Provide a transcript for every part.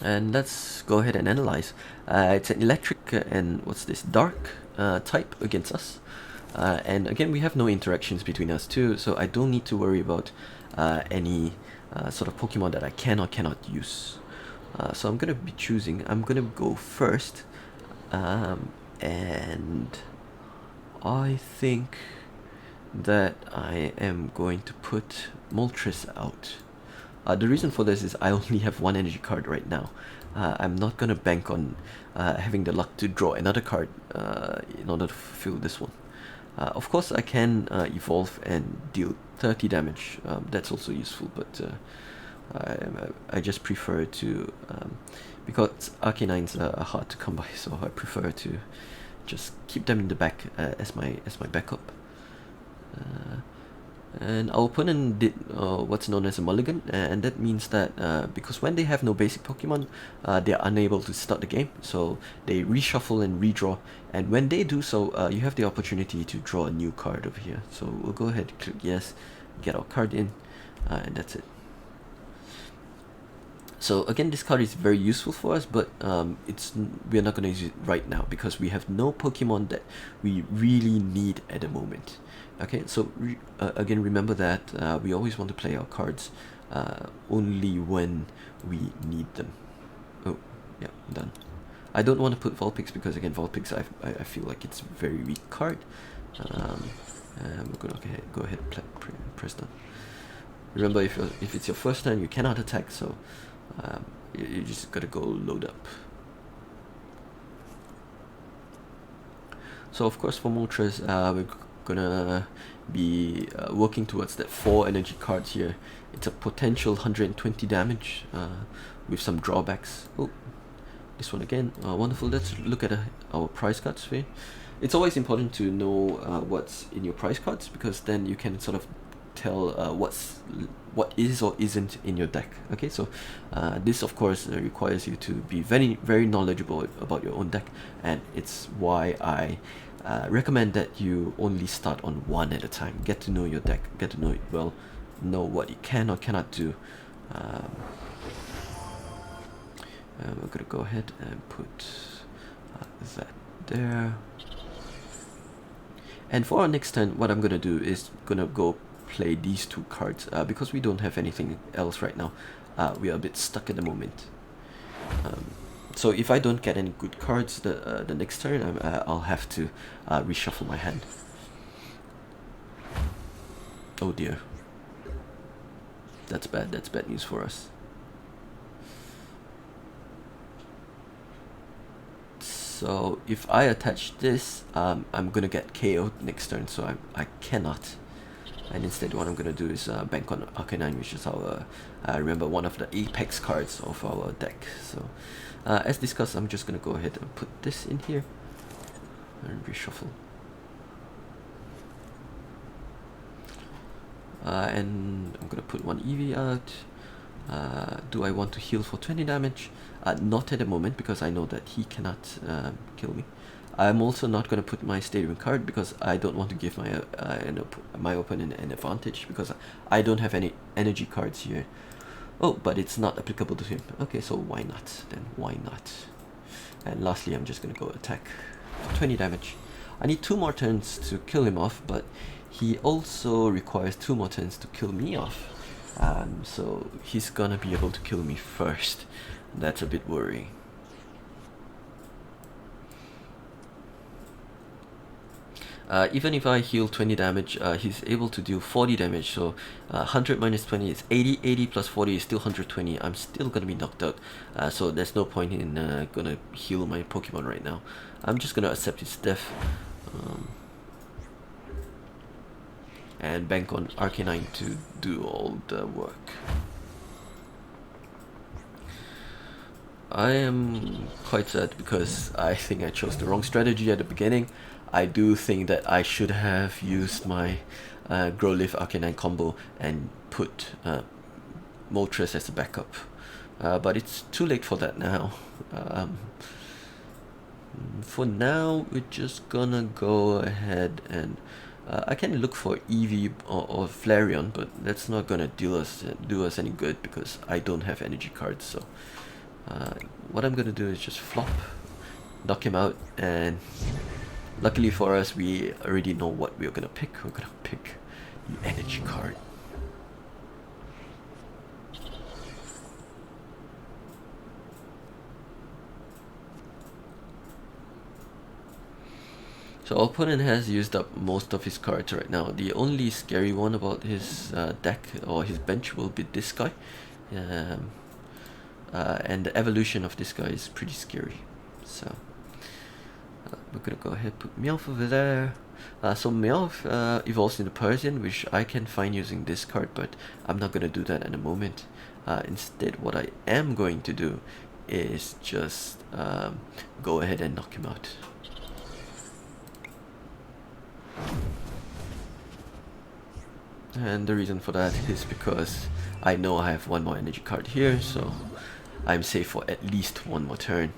And let's go ahead and analyze. It's an electric and what's this, dark type against us. And again, we have no interactions between us two, so I don't need to worry about any sort of Pokemon that I can or cannot use. So I'm gonna be choosing. I'm gonna go first, and I think that I am going to put Moltres out. The reason for this is I only have one energy card right now. I'm not gonna bank on having the luck to draw another card in order to fulfill this one. Of course, I can evolve and deal 30 damage. That's also useful, but I just prefer to because Arcanines are hard to come by, so I prefer to just keep them in the back as my backup. And our opponent did what's known as a mulligan, and that means that because when they have no basic Pokemon, they are unable to start the game, so they reshuffle and redraw, and when they do so, you have the opportunity to draw a new card over here. So we'll go ahead, click yes, get our card in, and that's it. So again, this card is very useful for us, but we're not going to use it right now because we have no Pokemon that we really need at the moment. Okay, so again, remember that we always want to play our cards only when we need them. Oh, yeah, I'm done. I don't want to put Vulpix because again, Vulpix I feel like it's a very weak card. We're gonna go ahead and press done. Remember, if it's your first turn, you cannot attack, so you just gotta go load up. So of course for Moltres, we're gonna be working towards that 4 energy cards here. It's a potential 120 damage with some drawbacks. Oh, this one again, wonderful. Let's look at our prize cards here. It's always important to know what's in your prize cards because then you can sort of tell what is or isn't in your deck. Okay, so this of course requires you to be very knowledgeable about your own deck, and it's why I recommend that you only start on one at a time. Get to know your deck, get to know it well, know what you can or cannot do. We're gonna go ahead and put that there. And for our next turn, what I'm gonna do is gonna go play these 2 cards because we don't have anything else right now. We are a bit stuck at the moment. So if I don't get any good cards the next turn, I'll have to reshuffle my hand. Oh dear. That's bad. That's bad news for us. So if I attach this, I'm gonna get KO'd next turn, so I cannot. And instead what I'm gonna do is bank on Arcanine, which is our, remember, one of the apex cards of our deck. So as discussed, I'm just gonna go ahead and put this in here and reshuffle. And I'm gonna put one Eevee out. Do I want to heal for 20 damage? Not at the moment because I know that he cannot kill me. I'm also not going to put my stadium card because I don't want to give my opponent an advantage because I don't have any energy cards here. Oh, but it's not applicable to him. Okay, so why not? Then why not? And lastly, I'm just going to go attack. 20 damage. I need 2 more turns to kill him off, but he also requires 2 more turns to kill me off. So he's gonna be able to kill me first. That's a bit worrying. Even if I heal 20 damage, he's able to deal 40 damage, so 100 minus 20 is 80, 80 plus 40 is still 120. I'm still gonna be knocked out, so there's no point in gonna heal my Pokemon right now. I'm just gonna accept his death and bank on Arcanine to do all the work. I am quite sad because I think I chose the wrong strategy at the beginning. I do think that I should have used my Growlithe Arcanine combo and put Moltres as a backup. But it's too late for that now. For now, we're just gonna go ahead and I can look for Eevee or Flareon, but that's not gonna do us any good because I don't have energy cards. So What I'm gonna do is just flop, knock him out, and luckily for us, we already know what we're gonna pick. We're gonna pick the energy card. So our opponent has used up most of his cards right now. The only scary one about his deck or his bench will be this guy. And the evolution of this guy is pretty scary. So we're gonna go ahead and put Meowth over there. So Meowth evolves into Persian, which I can find using this card, but I'm not gonna do that at the moment. Instead, what I am going to do is just go ahead and knock him out. And the reason for that is because I know I have one more energy card here, so I'm safe for at least one more turn.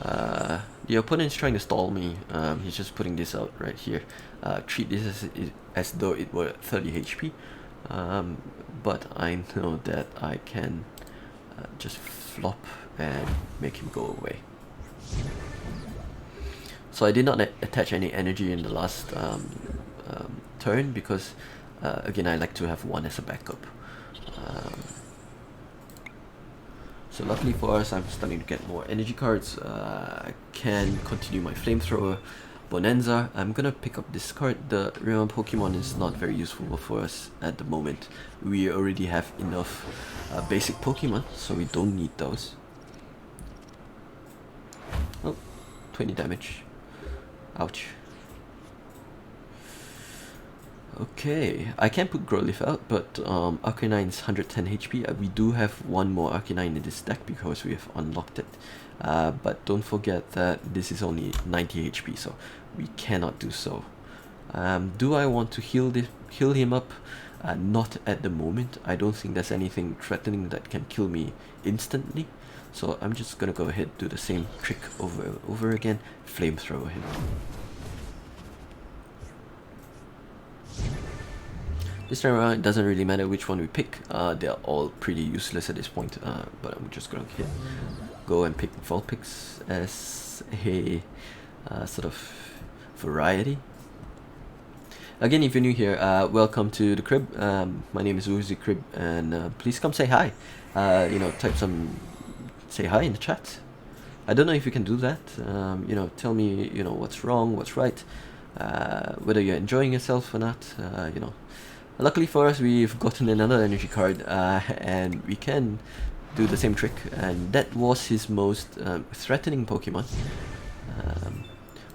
The opponent's trying to stall me. He's just putting this out right here. Treat this as though it were 30 HP. But I know that I can just flop and make him go away. So I did not attach any energy in the last turn because again, I like to have one as a backup. So luckily for us, I'm starting to get more energy cards. I can continue my flamethrower bonanza. I'm gonna pick up this card. The Realm Pokemon is not very useful for us at the moment. We already have enough basic Pokemon, so we don't need those. Oh, 20 damage. Ouch. Okay, I can put Growlithe out, but Arcanine is 110 HP. We do have one more Arcanine in this deck because we have unlocked it. But don't forget that this is only 90 HP, so we cannot do so. Do I want to heal him up? Not at the moment. I don't think there's anything threatening that can kill me instantly. So I'm just gonna go ahead and do the same trick over again. Flamethrower him. This time around, it doesn't really matter which one we pick. They're all pretty useless at this point. But I'm just gonna go and pick Vulpix as a sort of variety. Again, if you're new here, welcome to the crib. My name is oozycrib, and please come say hi. Type say hi in the chat. I don't know if you can do that. Tell me, what's wrong, what's right, whether you're enjoying yourself or not. Luckily for us, we've gotten another energy card, and we can do the same trick, and that was his most threatening Pokemon.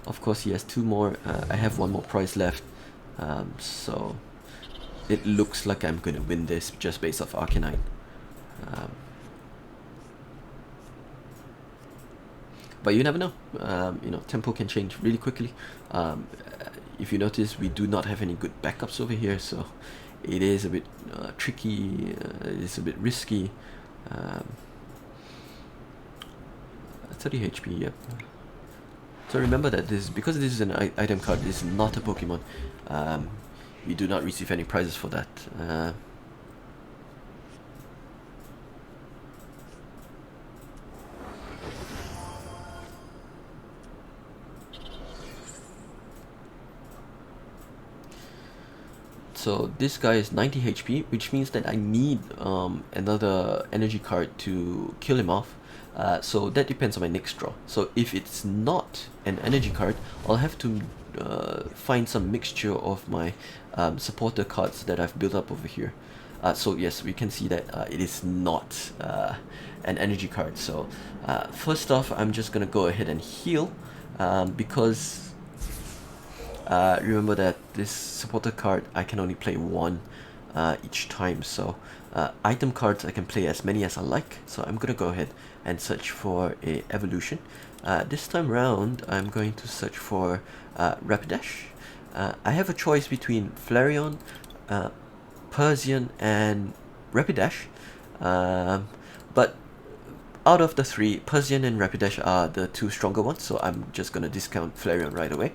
Of course, he has two more. I have one more prize left, so it looks like I'm gonna win this just based off Arcanine. But you never know. Tempo can change really quickly. If you notice, we do not have any good backups over here, so it is a bit tricky. It is a bit risky. 30 HP, yep. So remember that because this is an item card, this is not a Pokemon. We do not receive any prizes for that. So this guy is 90 HP, which means that I need another energy card to kill him off. So that depends on my next draw. So if it's not an energy card, I'll have to find some mixture of my supporter cards that I've built up over here. So yes, we can see that it is not an energy card. So first off, I'm just gonna go ahead and heal because remember that this supporter card I can only play one each time. So item cards I can play as many as I like. So I'm gonna go ahead and search for a evolution. This time round I'm going to search for Rapidash. I have a choice between Flareon, Persian, and Rapidash, but out of the three, Persian and Rapidash are the two stronger ones, so I'm just gonna discount Flareon right away.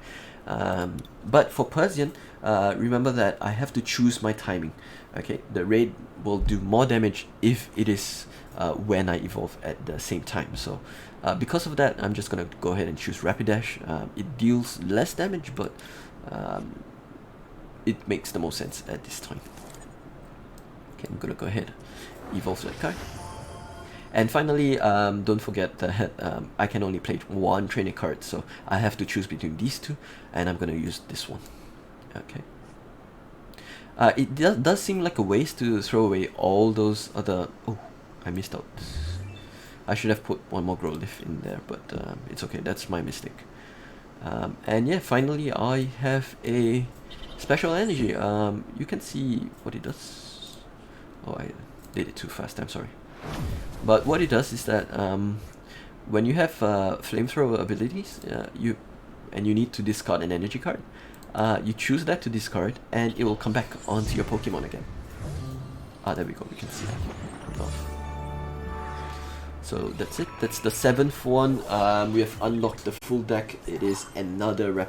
But for Persian, remember that I have to choose my timing. Okay, the raid will do more damage if it is when I evolve at the same time. So because of that, I'm just gonna go ahead and choose Rapidash. It deals less damage, but it makes the most sense at this time. Okay, I'm gonna go ahead, evolve that card. And finally, don't forget that I can only play one training card, so I have to choose between these two, and I'm gonna use this one. Okay. It does seem like a waste to throw away all those other... Oh, I missed out. I should have put one more Growlithe in there, but it's okay, that's my mistake. And yeah, finally I have a special energy. You can see what it does. Oh, I did it too fast, I'm sorry. But what it does is that when you have flamethrower abilities, you need to discard an energy card, you choose that to discard, and it will come back onto your Pokemon again. Ah, there we go. We can see that. Oh. So that's it. That's the 7th one. We have unlocked the full deck. It is another Rapid